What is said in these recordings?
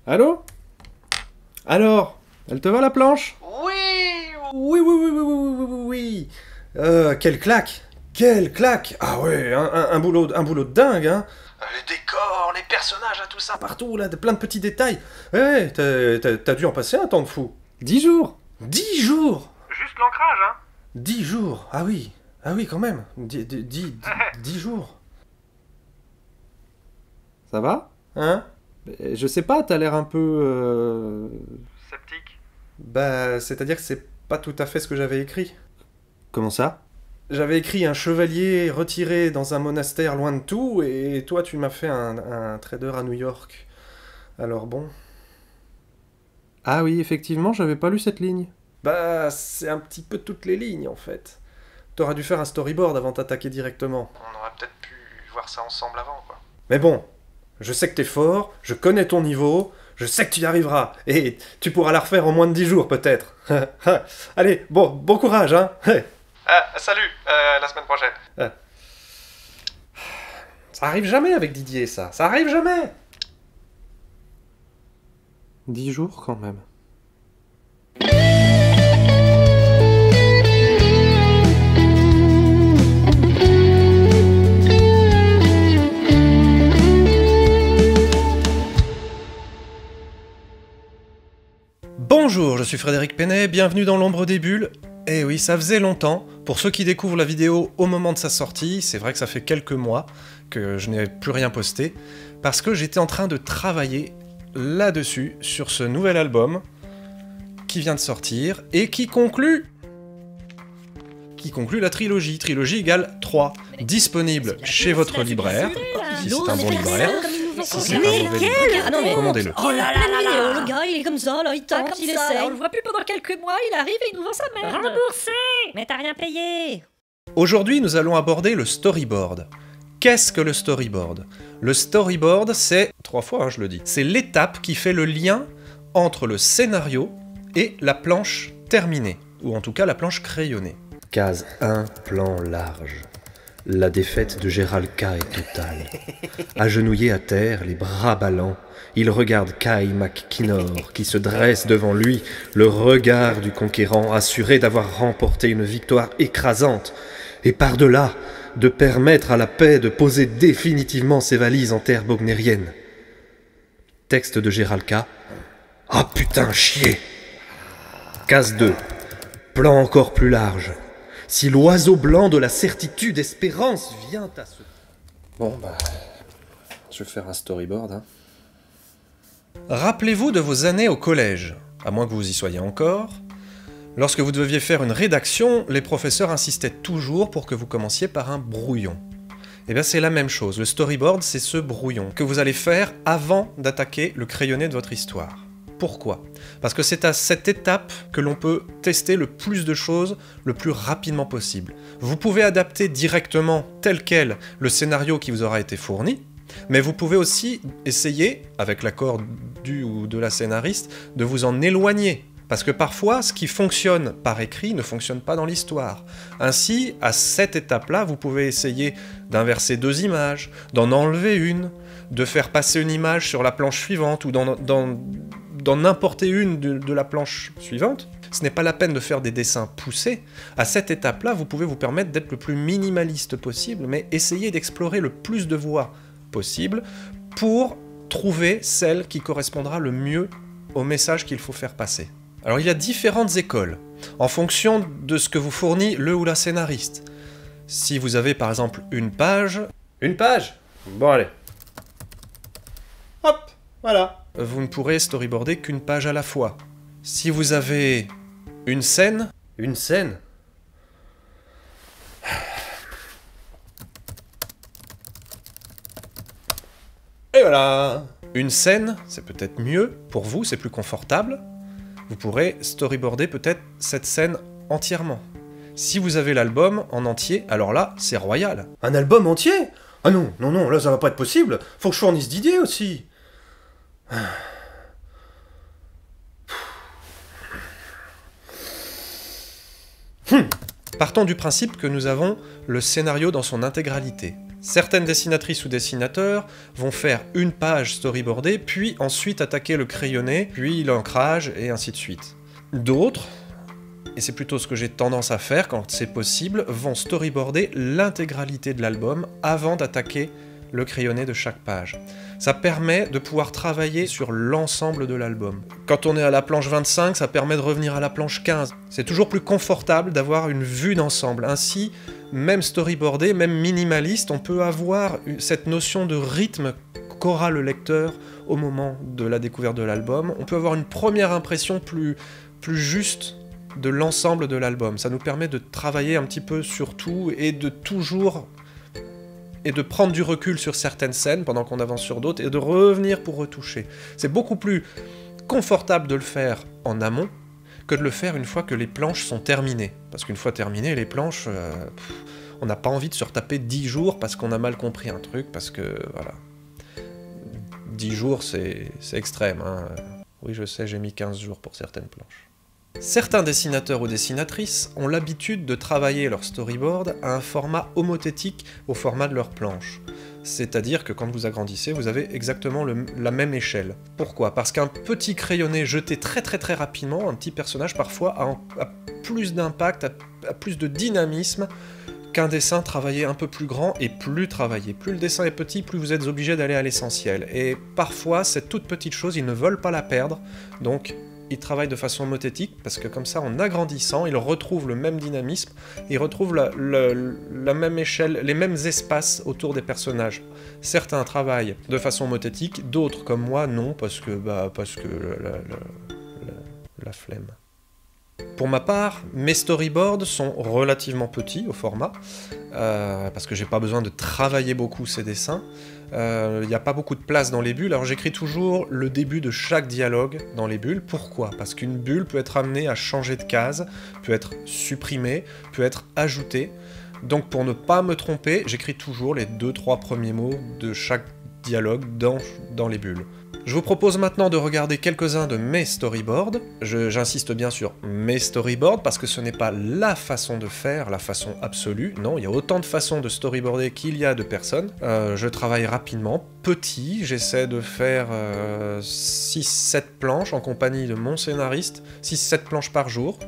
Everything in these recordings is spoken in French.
Allô? Alors, elle te va la planche? Oui. Oui. Quelle claque! Quelle claque! Ah ouais, un boulot de dingue, hein! Les décors, les personnages, tout ça. Partout, là, plein de petits détails. Ouais, t'as dû en passer un temps de fou. 10 jours! 10 jours! Juste l'ancrage, hein. 10 jours! Ah oui, quand même. 10 jours. Ça va? Hein? Je sais pas, t'as l'air un peu... Sceptique. Bah, c'est-à-dire que c'est pas tout à fait ce que j'avais écrit. Comment ça? J'avais écrit un chevalier retiré dans un monastère loin de tout, et toi tu m'as fait un trader à New York. Alors bon. Ah oui, effectivement, j'avais pas lu cette ligne. Bah, c'est un petit peu toutes les lignes en fait. T'aurais dû faire un storyboard avant d'attaquer directement. On aurait peut-être pu voir ça ensemble avant, quoi. Mais bon, je sais que t'es fort, je connais ton niveau, je sais que tu y arriveras, et tu pourras la refaire en moins de 10 jours peut-être. Allez, bon courage, hein. Salut, la semaine prochaine. Ça arrive jamais avec Didier, ça arrive jamais. 10 jours quand même. Bonjour, je suis Frédéric Penet, bienvenue dans l'ombre des bulles. Eh oui, ça faisait longtemps. Pour ceux qui découvrent la vidéo au moment de sa sortie, c'est vrai que ça fait quelques mois que je n'ai plus rien posté, parce que j'étais en train de travailler là-dessus, sur ce nouvel album, qui vient de sortir, et qui conclut la trilogie. Trilogie égale 3. Disponible chez votre libraire, si c'est un bon libraire. Si c'est un mauvais libraire, commandez-le. Oh là là là là, le gars il est comme ça, là, il tente, il essaye. On le voit plus pendant quelques mois, il arrive et il nous vend sa merde. Remboursé. Mais t'as rien payé. Aujourd'hui, nous allons aborder le storyboard. Qu'est-ce que le storyboard? Le storyboard, c'est, 3 fois je le dis, c'est l'étape qui fait le lien entre le scénario et la planche terminée, ou en tout cas la planche crayonnée. Case 1, plan large. La défaite de Gérald K est totale. Agenouillé à terre, les bras ballants, il regarde Kai McKinnor qui se dresse devant lui, le regard du conquérant, assuré d'avoir remporté une victoire écrasante, et par-delà, de permettre à la paix de poser définitivement ses valises en terre bognérienne. Texte de Gérald K. Ah putain, chier! Case 2. Plan encore plus large. Si l'oiseau blanc de la certitude espérance vient à se... Bon, bah... je vais faire un storyboard, hein. Rappelez-vous de vos années au collège, à moins que vous y soyez encore. Lorsque vous deviez faire une rédaction, les professeurs insistaient toujours pour que vous commenciez par un brouillon. Et bien c'est la même chose, le storyboard c'est ce brouillon que vous allez faire avant d'attaquer le crayonné de votre histoire. Pourquoi? Parce que c'est à cette étape que l'on peut tester le plus de choses le plus rapidement possible. Vous pouvez adapter directement tel quel le scénario qui vous aura été fourni, mais vous pouvez aussi essayer, avec l'accord du ou de la scénariste, de vous en éloigner. Parce que parfois, ce qui fonctionne par écrit ne fonctionne pas dans l'histoire. Ainsi, à cette étape-là, vous pouvez essayer d'inverser 2 images, d'en enlever une, de faire passer une image sur la planche suivante ou d'en importer une de la planche suivante. Ce n'est pas la peine de faire des dessins poussés. À cette étape-là, vous pouvez vous permettre d'être le plus minimaliste possible, mais essayer d'explorer le plus de voies possible pour trouver celle qui correspondra le mieux au message qu'il faut faire passer. Alors il y a différentes écoles, en fonction de ce que vous fournit le ou la scénariste. Si vous avez par exemple une page... Une page? Bon allez. Hop, voilà. Vous ne pourrez storyboarder qu'une page à la fois. Si vous avez une scène... Une scène? Et voilà. Une scène, c'est peut-être mieux, pour vous, c'est plus confortable. Vous pourrez storyboarder peut-être cette scène entièrement. Si vous avez l'album en entier, alors là, c'est royal. Un album entier? Ah non, là ça va pas être possible. Faut que je fournisse d'idées aussi. Partons du principe que nous avons le scénario dans son intégralité. Certaines dessinatrices ou dessinateurs vont faire une page storyboardée, puis ensuite attaquer le crayonné, puis l'ancrage, et ainsi de suite. D'autres, et c'est plutôt ce que j'ai tendance à faire quand c'est possible, vont storyboarder l'intégralité de l'album avant d'attaquer le crayonné de chaque page. Ça permet de pouvoir travailler sur l'ensemble de l'album. Quand on est à la planche 25, ça permet de revenir à la planche 15. C'est toujours plus confortable d'avoir une vue d'ensemble. Ainsi, même storyboardé, même minimaliste, on peut avoir cette notion de rythme qu'aura le lecteur au moment de la découverte de l'album. On peut avoir une première impression plus juste de l'ensemble de l'album. Ça nous permet de travailler un petit peu sur tout et de prendre du recul sur certaines scènes pendant qu'on avance sur d'autres et de revenir pour retoucher. C'est beaucoup plus confortable de le faire en amont que de le faire une fois que les planches sont terminées. Parce qu'une fois terminées, les planches, on n'a pas envie de se retaper 10 jours parce qu'on a mal compris un truc, parce que, voilà. 10 jours, c'est extrême, hein. Oui, je sais, j'ai mis 15 jours pour certaines planches. Certains dessinateurs ou dessinatrices ont l'habitude de travailler leur storyboard à un format homothétique au format de leur planche. C'est-à-dire que quand vous agrandissez, vous avez exactement la même échelle. Pourquoi? Parce qu'un petit crayonné jeté très rapidement, un petit personnage parfois a plus d'impact, a plus de dynamisme qu'un dessin travaillé un peu plus grand et plus travaillé. Plus le dessin est petit, plus vous êtes obligé d'aller à l'essentiel. Et parfois, cette toute petite chose, ils ne veulent pas la perdre, donc ils travaillent de façon homothétique, parce que comme ça, en agrandissant, ils retrouvent le même dynamisme, ils retrouvent la même échelle, les mêmes espaces autour des personnages. Certains travaillent de façon homothétique, d'autres, comme moi, non, parce que la flemme. Pour ma part, mes storyboards sont relativement petits au format, parce que j'ai pas besoin de travailler beaucoup ces dessins. Il n'y a pas beaucoup de place dans les bulles, alors j'écris toujours le début de chaque dialogue dans les bulles. Pourquoi? Parce qu'une bulle peut être amenée à changer de case, peut être supprimée, peut être ajoutée. Donc pour ne pas me tromper, j'écris toujours les 2-3 premiers mots de chaque dialogue dans les bulles. Je vous propose maintenant de regarder quelques-uns de mes storyboards. J'insiste bien sur mes storyboards parce que ce n'est pas la façon de faire, la façon absolue. Non, il y a autant de façons de storyboarder qu'il y a de personnes. Je travaille rapidement, petit, j'essaie de faire 6-7 planches en compagnie de mon scénariste, 6-7 planches par jour.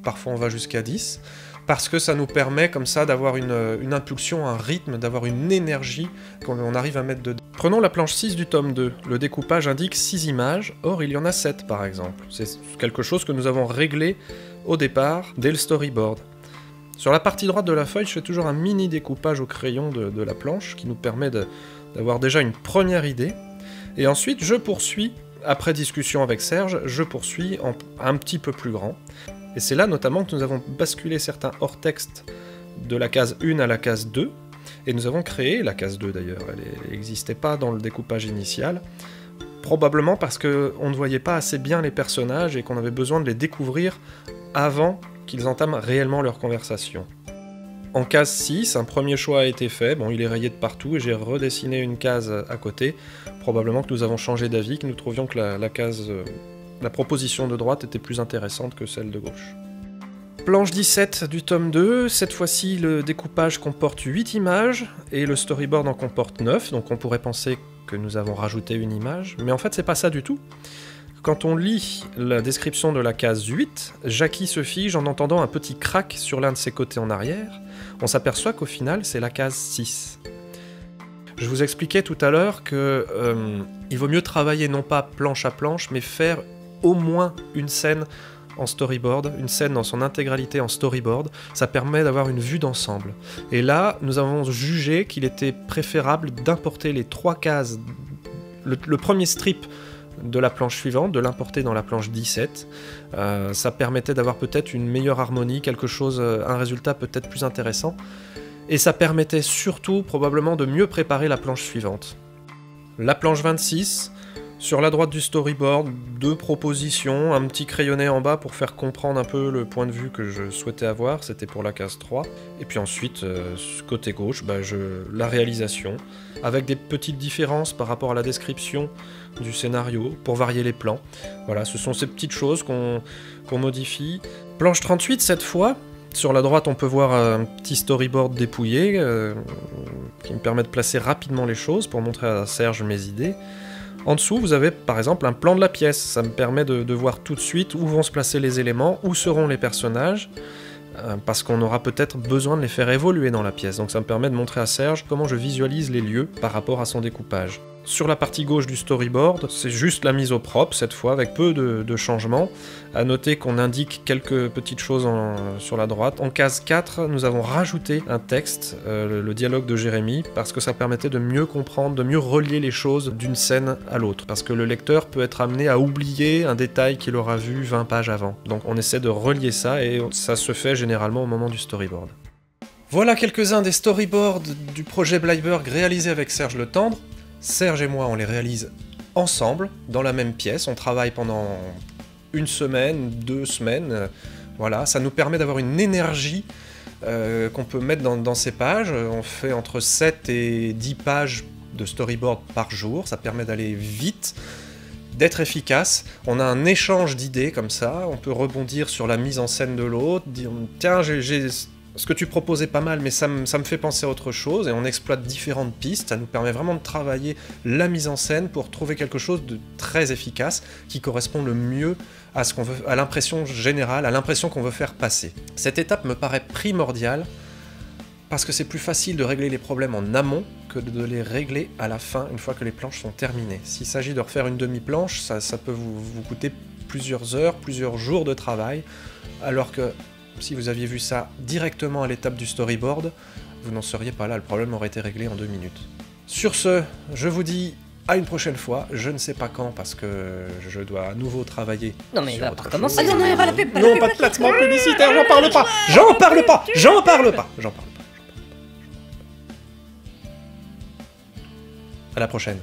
Parfois on va jusqu'à 10. Parce que ça nous permet comme ça d'avoir une impulsion, un rythme, d'avoir une énergie qu'on arrive à mettre dedans. Prenons la planche 6 du tome 2. Le découpage indique 6 images, or il y en a 7 par exemple. C'est quelque chose que nous avons réglé au départ, dès le storyboard. Sur la partie droite de la feuille, je fais toujours un mini découpage au crayon de la planche qui nous permet d'avoir déjà une première idée. Et ensuite, je poursuis, après discussion avec Serge, je poursuis un petit peu plus grand. Et c'est là notamment que nous avons basculé certains hors-texte de la case 1 à la case 2, et nous avons créé la case 2 d'ailleurs, elle n'existait pas dans le découpage initial, probablement parce qu'on ne voyait pas assez bien les personnages et qu'on avait besoin de les découvrir avant qu'ils entament réellement leur conversation. En case 6, un premier choix a été fait, bon il est rayé de partout et j'ai redessiné une case à côté, probablement que nous avons changé d'avis, que nous trouvions que la proposition de droite était plus intéressante que celle de gauche. Planche 17 du tome 2, cette fois-ci le découpage comporte 8 images et le storyboard en comporte 9, donc on pourrait penser que nous avons rajouté une image, mais en fait c'est pas ça du tout. Quand on lit la description de la case 8, Jackie se fige en entendant un petit crack sur l'un de ses côtés en arrière, on s'aperçoit qu'au final c'est la case 6. Je vous expliquais tout à l'heure que il vaut mieux travailler non pas planche à planche, mais faire au moins une scène en storyboard, une scène dans son intégralité en storyboard, ça permet d'avoir une vue d'ensemble. Et là, nous avons jugé qu'il était préférable d'importer les 3 cases, le premier strip de la planche suivante, de l'importer dans la planche 17. Ça permettait d'avoir peut-être une meilleure harmonie, un résultat peut-être plus intéressant. Et ça permettait surtout, probablement, de mieux préparer la planche suivante. La planche 26... Sur la droite du storyboard, 2 propositions, un petit crayonné en bas pour faire comprendre un peu le point de vue que je souhaitais avoir, c'était pour la case 3. Et puis ensuite, côté gauche, la réalisation, avec des petites différences par rapport à la description du scénario, pour varier les plans. Voilà, ce sont ces petites choses qu'on modifie. Planche 38 cette fois. Sur la droite, on peut voir un petit storyboard dépouillé, qui me permet de placer rapidement les choses pour montrer à Serge mes idées. En dessous, vous avez par exemple un plan de la pièce. Ça me permet de voir tout de suite où vont se placer les éléments, où seront les personnages, parce qu'on aura peut-être besoin de les faire évoluer dans la pièce. Donc ça me permet de montrer à Serge comment je visualise les lieux par rapport à son découpage. Sur la partie gauche du storyboard, c'est juste la mise au propre cette fois, avec peu de changements. À noter qu'on indique quelques petites choses sur la droite. En case 4, nous avons rajouté un texte, le dialogue de Jérémy, parce que ça permettait de mieux comprendre, de mieux relier les choses d'une scène à l'autre. Parce que le lecteur peut être amené à oublier un détail qu'il aura vu 20 pages avant. Donc on essaie de relier ça, et ça se fait généralement au moment du storyboard. Voilà quelques-uns des storyboards du projet Bleiberg réalisés avec Serge Le Tendre. Serge et moi, on les réalise ensemble, dans la même pièce. On travaille pendant 1 semaine, 2 semaines. Voilà, ça nous permet d'avoir une énergie qu'on peut mettre dans ces pages. On fait entre 7 et 10 pages de storyboard par jour. Ça permet d'aller vite, d'être efficace. On a un échange d'idées comme ça. On peut rebondir sur la mise en scène de l'autre, dire « Tiens, ce que tu proposais pas mal, mais ça me fait penser à autre chose », et on exploite différentes pistes. Ça nous permet vraiment de travailler la mise en scène pour trouver quelque chose de très efficace, qui correspond le mieux à ce qu'on veut, à l'impression générale, à l'impression qu'on veut faire passer. Cette étape me paraît primordiale, parce que c'est plus facile de régler les problèmes en amont que de les régler à la fin, une fois que les planches sont terminées. S'il s'agit de refaire une demi-planche, ça peut vous coûter plusieurs heures, plusieurs jours de travail, alors que si vous aviez vu ça directement à l'étape du storyboard, vous n'en seriez pas là, le problème aurait été réglé en 2 minutes. Sur ce, je vous dis à une prochaine fois, je ne sais pas quand, parce que je dois à nouveau travailler. Non mais il sur va autre pas recommencer. chose. Ah non, non, pas la pub, Non, pas de placement publicitaire, j'en parle pas. À la prochaine.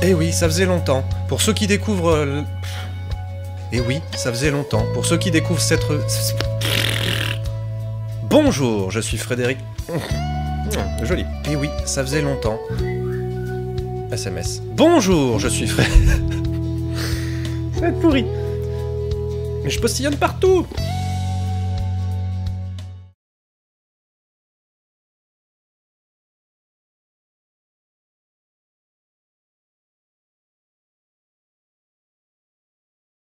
Eh oui, ça faisait longtemps. Pour ceux qui découvrent... Eh oui, ça faisait longtemps. Pour ceux qui découvrent cette... Bonjour, je suis Frédéric... Joli. Eh oui, ça faisait longtemps. SMS. Bonjour, je suis Frédéric... Ça va être pourri. Mais je postillonne partout.